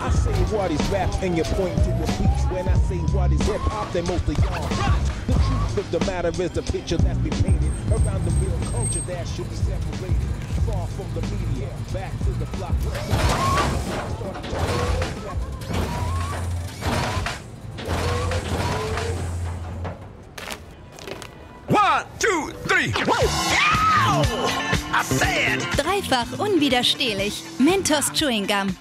I say what is rap and you're pointing to a beat. When I say what is hip hop, then most of y'all right. The truth of the matter is the picture that's been painted around the real culture that should be separated. Far from the media, back to the block. 1, 2, 3. I said. Dreifach unwiderstehlich. Mentos Chewing Gum.